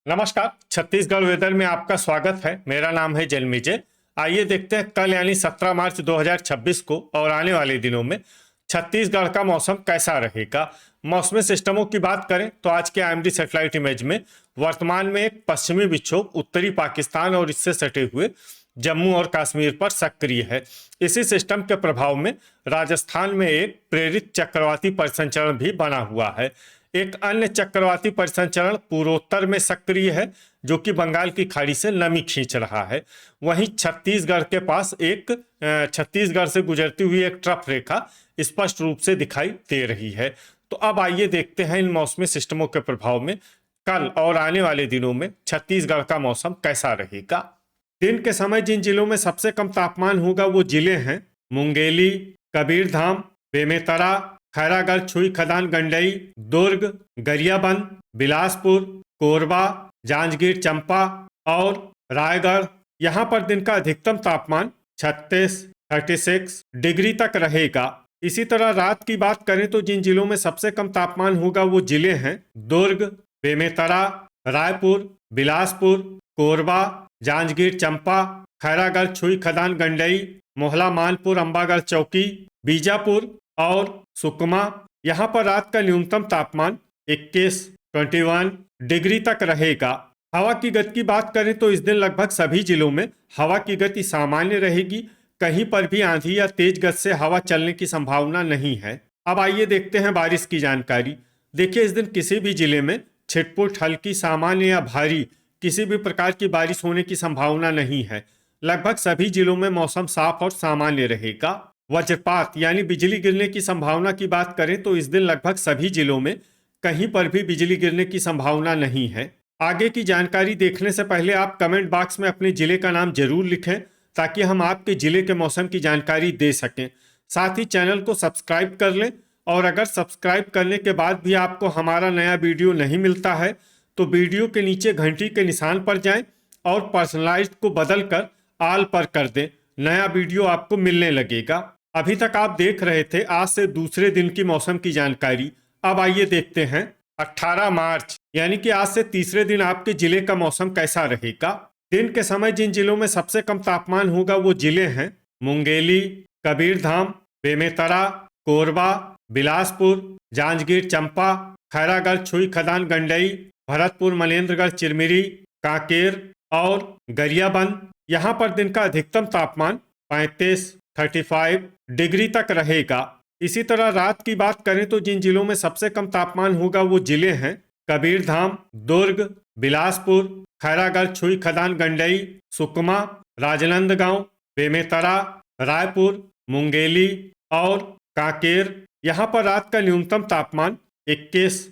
नमस्कार। छत्तीसगढ़ वेदर में आपका स्वागत है। मेरा नाम है जन्मेजय। आइए देखते हैं कल यानी 17 मार्च 2026 को और आने वाले दिनों में छत्तीसगढ़ का मौसम कैसा रहेगा। मौसमी सिस्टमों की बात करें तो आज के आईएमडी सैटेलाइट इमेज में वर्तमान में एक पश्चिमी विक्षोभ उत्तरी पाकिस्तान और इससे सटे हुए जम्मू और कश्मीर पर सक्रिय है। इसी सिस्टम के प्रभाव में राजस्थान में एक प्रेरित चक्रवाती परिसंचरण भी बना हुआ है। एक अन्य चक्रवाती परिसंचरण पूर्वोत्तर में सक्रिय है जो कि बंगाल की खाड़ी से नमी खींच रहा है। वहीं छत्तीसगढ़ के पास एक छत्तीसगढ़ से गुजरती हुई एक ट्रफ रेखा स्पष्ट रूप से दिखाई दे रही है। तो अब आइए देखते हैं इन मौसमी सिस्टमों के प्रभाव में कल और आने वाले दिनों में छत्तीसगढ़ का मौसम कैसा रहेगा। दिन के समय जिन जिलों में सबसे कम तापमान होगा वो जिले हैं मुंगेली, कबीरधाम, बेमेतरा, खैरागढ़, छुई खदान, गंडई, दुर्ग, गरियाबंद, बिलासपुर, कोरबा, जांजगीर चंपा और रायगढ़। यहाँ पर दिन का अधिकतम तापमान 36 डिग्री तक रहेगा। इसी तरह रात की बात करें तो जिन जिलों में सबसे कम तापमान होगा वो जिले हैं दुर्ग, बेमेतरा, रायपुर, बिलासपुर, कोरबा, जांजगीर चंपा, खैरागढ़, छुई खदान, गंडई, मोहला, मानपुर, अंबागढ़ चौकी, बीजापुर और सुकमा। यहाँ पर रात का न्यूनतम तापमान 21 डिग्री तक रहेगा। हवा की गति की बात करें तो इस दिन लगभग सभी जिलों में हवा की गति सामान्य रहेगी। कहीं पर भी आंधी या तेज गति से हवा चलने की संभावना नहीं है। अब आइए देखते हैं बारिश की जानकारी। देखिए, इस दिन किसी भी जिले में छिटपुट, हल्की, सामान्य या भारी किसी भी प्रकार की बारिश होने की संभावना नहीं है। लगभग सभी जिलों में मौसम साफ और सामान्य रहेगा। वज्रपात यानी बिजली गिरने की संभावना की बात करें तो इस दिन लगभग सभी जिलों में कहीं पर भी बिजली गिरने की संभावना नहीं है। आगे की जानकारी देखने से पहले आप कमेंट बॉक्स में अपने जिले का नाम जरूर लिखें ताकि हम आपके जिले के मौसम की जानकारी दे सकें। साथ ही चैनल को सब्सक्राइब कर लें और अगर सब्सक्राइब करने के बाद भी आपको हमारा नया वीडियो नहीं मिलता है तो वीडियो के नीचे घंटी के निशान पर जाएं और पर्सनलाइज्ड को बदल कर ऑल पर कर दें। नया वीडियो आपको मिलने लगेगा। अभी तक आप देख रहे थे आज से दूसरे दिन की मौसम की जानकारी। अब आइए देखते हैं 18 मार्च यानी कि आज से तीसरे दिन आपके जिले का मौसम कैसा रहेगा। दिन के समय जिन जिलों में सबसे कम तापमान होगा वो जिले हैं मुंगेली, कबीरधाम, बेमेतरा, कोरबा, बिलासपुर, जांजगीर चंपा, खैरागढ़, छुई खदान, गंडई, भरतपुर, मनेन्द्रगढ़, चिरमिरी, कांकेर और गरियाबंद। यहाँ पर दिन का अधिकतम तापमान 35 डिग्री तक रहेगा। इसी तरह रात की बात करें तो जिन जिलों में सबसे कम तापमान होगा वो जिले हैं कबीरधाम, दुर्ग, बिलासपुर, खैरागढ़, छुई खदान, गंडई, सुकमा, राजनांदगांव, बेमेतरा, रायपुर, मुंगेली और कांकेर। यहाँ पर रात का न्यूनतम तापमान 21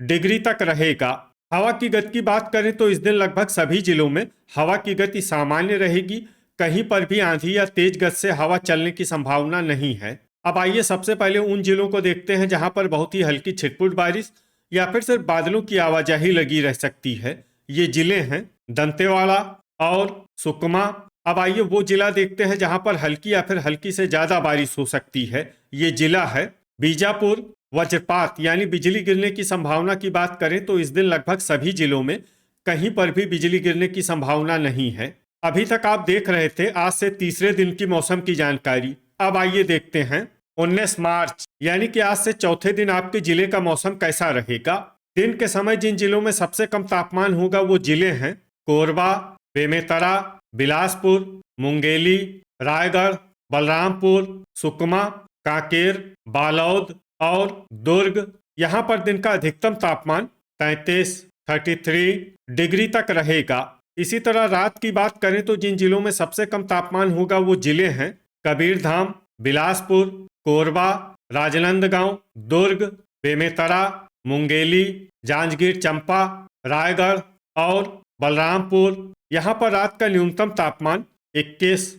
डिग्री तक रहेगा। हवा की गति की बात करें तो इस दिन लगभग सभी जिलों में हवा की गति सामान्य रहेगी। कहीं पर भी आंधी या तेज गति से हवा चलने की संभावना नहीं है। अब आइए सबसे पहले उन जिलों को देखते हैं जहां पर बहुत ही हल्की छिटपुट बारिश या फिर सिर्फ बादलों की आवाजाही लगी रह सकती है। ये जिले हैं दंतेवाड़ा और सुकमा। अब आइए वो जिला देखते हैं जहां पर हल्की या फिर हल्की से ज्यादा बारिश हो सकती है। ये जिला है बीजापुर। वज्रपात यानी बिजली गिरने की संभावना की बात करें तो इस दिन लगभग सभी जिलों में कहीं पर भी बिजली गिरने की संभावना नहीं है। अभी तक आप देख रहे थे आज से तीसरे दिन की मौसम की जानकारी। अब आइए देखते हैं 19 मार्च यानी कि आज से चौथे दिन आपके जिले का मौसम कैसा रहेगा। दिन के समय जिन जिलों में सबसे कम तापमान होगा वो जिले हैं कोरबा, बेमेतरा, बिलासपुर, मुंगेली, रायगढ़, बलरामपुर, सुकमा, कांकेर, बालोद और दुर्ग। यहाँ पर दिन का अधिकतम तापमान 33 डिग्री तक रहेगा। इसी तरह रात की बात करें तो जिन जिलों में सबसे कम तापमान होगा वो जिले हैं कबीरधाम, बिलासपुर, कोरबा, राजनांदगांव, दुर्ग, बेमेतरा, मुंगेली, जांजगीर चंपा, रायगढ़ और बलरामपुर। यहाँ पर रात का न्यूनतम तापमान 21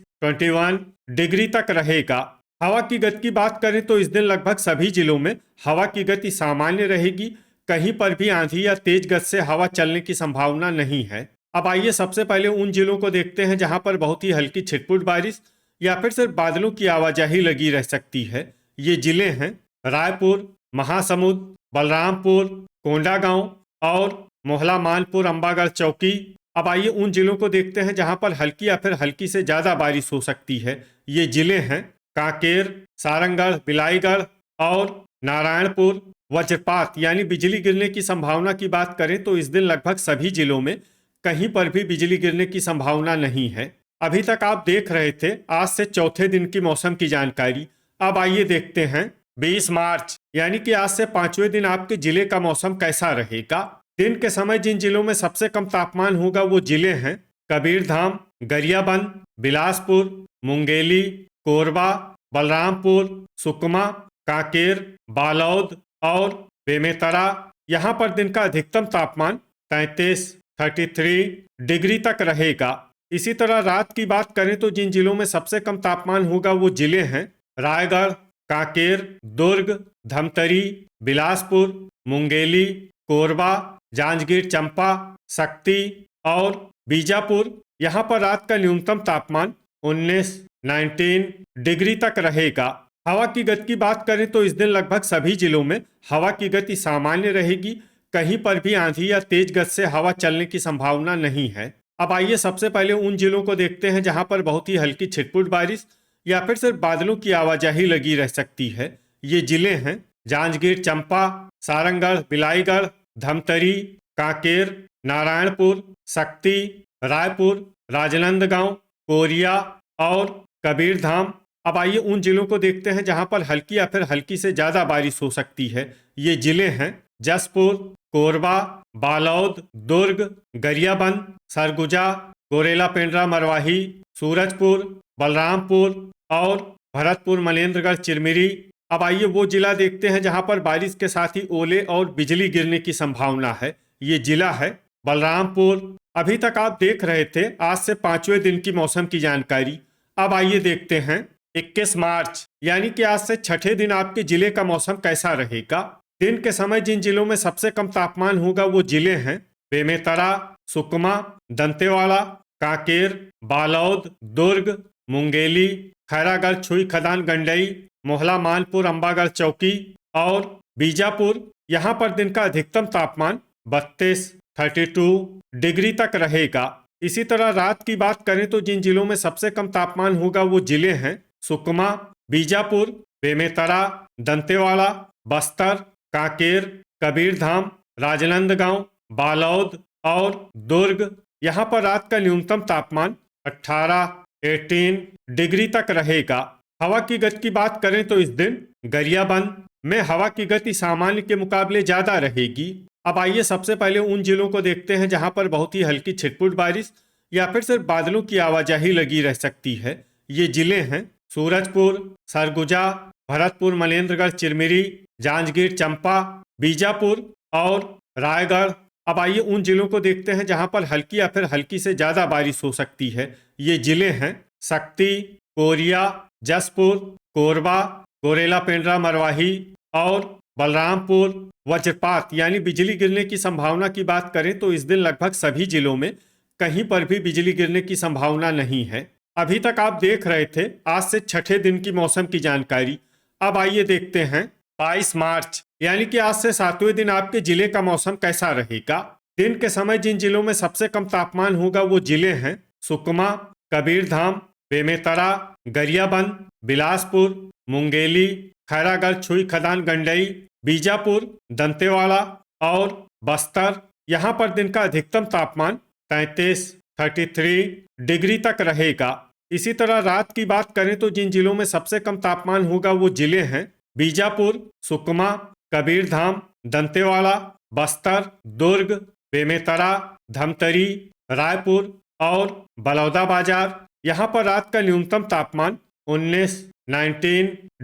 डिग्री तक रहेगा। हवा की गति की बात करें तो इस दिन लगभग सभी जिलों में हवा की गति सामान्य रहेगी। कहीं पर भी आंधी या तेज गति से हवा चलने की संभावना नहीं है। अब आइए सबसे पहले उन जिलों को देखते हैं जहां पर बहुत ही हल्की छिटपुट बारिश या फिर सिर्फ बादलों की आवाजाही लगी रह सकती है। ये जिले हैं रायपुर, महासमुंद, बलरामपुर, कोंडागांव और मोहला, मानपुर, अंबागढ़, चौकी। अब आइए उन जिलों को देखते हैं जहां पर हल्की या फिर हल्की से ज्यादा बारिश हो सकती है। ये जिले हैं कांकेर, सारंगढ़, बिलाईगढ़ और नारायणपुर। वज्रपात यानी बिजली गिरने की संभावना की बात करें तो इस दिन लगभग सभी जिलों में कहीं पर भी बिजली गिरने की संभावना नहीं है। अभी तक आप देख रहे थे आज से चौथे दिन की मौसम की जानकारी। अब आइए देखते हैं 20 मार्च यानी कि आज से पांचवें दिन आपके जिले का मौसम कैसा रहेगा। दिन के समय जिन जिलों में सबसे कम तापमान होगा वो जिले हैं कबीरधाम, गरियाबंद, बिलासपुर, मुंगेली, कोरबा, बलरामपुर, सुकमा, कांकेर, बालोद और बेमेतरा। यहाँ पर दिन का अधिकतम तापमान 33 डिग्री तक रहेगा। इसी तरह रात की बात करें तो जिन जिलों में सबसे कम तापमान होगा वो जिले हैं रायगढ़, कांकेर, दुर्ग, धमतरी, बिलासपुर, मुंगेली, कोरबा, जांजगीर चंपा, शक्ति और बीजापुर। यहाँ पर रात का न्यूनतम तापमान 19 डिग्री तक रहेगा। हवा की गति की बात करें तो इस दिन लगभग सभी जिलों में हवा की गति सामान्य रहेगी। कहीं पर भी आंधी या तेज गति से हवा चलने की संभावना नहीं है। अब आइए सबसे पहले उन जिलों को देखते हैं जहां पर बहुत ही हल्की छिटपुट बारिश या फिर सिर्फ बादलों की आवाजाही लगी रह सकती है। ये जिले हैं जांजगीर चंपा, सारंगढ़, बिलाईगढ़, धमतरी, कांकेर, नारायणपुर, शक्ति, रायपुर, राजनांदगांव, कोरिया और कबीरधाम। अब आइए उन जिलों को देखते हैं जहां पर हल्की या फिर हल्की से ज्यादा बारिश हो सकती है। ये जिले हैं जसपुर, कोरबा, बालोद, दुर्ग, गरियाबंद, सरगुजा, गोरेला पेंड्रा मरवाही, सूरजपुर, बलरामपुर और भरतपुर, मनेन्द्रगढ़, चिरमिरी। अब आइए वो जिला देखते हैं जहां पर बारिश के साथ ही ओले और बिजली गिरने की संभावना है। ये जिला है बलरामपुर। अभी तक आप देख रहे थे आज से पांचवें दिन की मौसम की जानकारी। अब आइए देखते हैं 21 मार्च यानी कि आज से छठे दिन आपके जिले का मौसम कैसा रहेगा। दिन के समय जिन जिलों में सबसे कम तापमान होगा वो जिले हैं बेमेतरा, सुकमा, दंतेवाड़ा, कांकेर, बालोद, दुर्ग, मुंगेली, खैरागढ़, छुई खदान, गंडई, मोहला, मानपुर, अंबागढ़, चौकी और बीजापुर। यहाँ पर दिन का अधिकतम तापमान 32 डिग्री तक रहेगा। इसी तरह रात की बात करें तो जिन जिलों में सबसे कम तापमान होगा वो जिले हैं सुकमा, बीजापुर, बेमेतरा, दंतेवाड़ा, बस्तर, कांकेर, कबीरधाम, राजनांदगांव, बालोद और दुर्ग। यहाँ पर रात का न्यूनतम तापमान 18 डिग्री तक रहेगा। हवा की गति की बात करें तो इस दिन गरियाबंद में हवा की गति सामान्य के मुकाबले ज्यादा रहेगी। अब आइए सबसे पहले उन जिलों को देखते हैं जहां पर बहुत ही हल्की छिटपुट बारिश या फिर सिर्फ बादलों की आवाजाही लगी रह सकती है। ये जिले हैं सूरजपुर, सरगुजा, भरतपुर, मनेन्द्रगढ़, चिरमिरी, जांजगीर चंपा, बीजापुर और रायगढ़। अब आइए उन जिलों को देखते हैं जहां पर हल्की या फिर हल्की से ज्यादा बारिश हो सकती है। ये जिले हैं शक्ति, कोरिया, जसपुर, कोरबा, गोरेला पेंड्रा मरवाही और बलरामपुर। वज्रपात यानी बिजली गिरने की संभावना की बात करें तो इस दिन लगभग सभी जिलों में कहीं पर भी बिजली गिरने की संभावना नहीं है। अभी तक आप देख रहे थे आज से छठे दिन की मौसम की जानकारी। अब आइए देखते हैं 22 मार्च यानी कि आज से सातवें दिन आपके जिले का मौसम कैसा रहेगा। दिन के समय जिन जिलों में सबसे कम तापमान होगा वो जिले हैं सुकमा, कबीरधाम, बेमेतरा, गरियाबंद, बिलासपुर, मुंगेली, खैरागढ़, छुई खदान, गंडई, बीजापुर, दंतेवाड़ा और बस्तर। यहाँ पर दिन का अधिकतम तापमान 33 डिग्री तक रहेगा। इसी तरह रात की बात करें तो जिन जिलों में सबसे कम तापमान होगा वो जिले हैं बीजापुर, सुकमा, कबीरधाम, दंतेवाड़ा, बस्तर, दुर्ग, बेमेतरा, धमतरी, रायपुर और बलौदाबाजार। यहाँ पर रात का न्यूनतम तापमान 19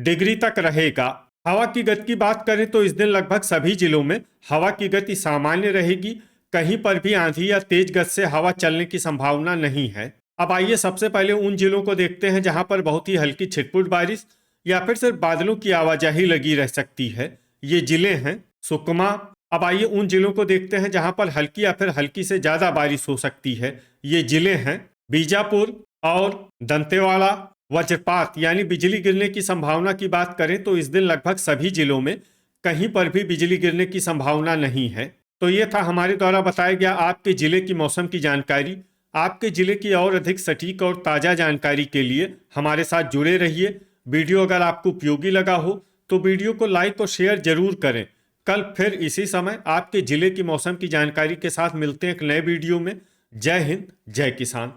डिग्री तक रहेगा। हवा की गति की बात करें तो इस दिन लगभग सभी जिलों में हवा की गति सामान्य रहेगी। कहीं पर भी आंधी या तेज गति से हवा चलने की संभावना नहीं है। अब आइए सबसे पहले उन जिलों को देखते हैं जहां पर बहुत ही हल्की छिटपुट बारिश या फिर सिर्फ बादलों की आवाजाही लगी रह सकती है। ये जिले हैं सुकमा। अब आइए उन जिलों को देखते हैं जहां पर हल्की या फिर हल्की से ज्यादा बारिश हो सकती है। ये जिले हैं बीजापुर और दंतेवाड़ा। वज्रपात यानी बिजली गिरने की संभावना की बात करें तो इस दिन लगभग सभी जिलों में कहीं पर भी बिजली गिरने की संभावना नहीं है। तो ये था हमारे द्वारा बताया गया आपके जिले की मौसम की जानकारी। आपके जिले की और अधिक सटीक और ताज़ा जानकारी के लिए हमारे साथ जुड़े रहिए। वीडियो अगर आपको उपयोगी लगा हो तो वीडियो को लाइक और शेयर जरूर करें। कल फिर इसी समय आपके जिले की मौसम की जानकारी के साथ मिलते हैं एक नए वीडियो में। जय हिंद, जय किसान।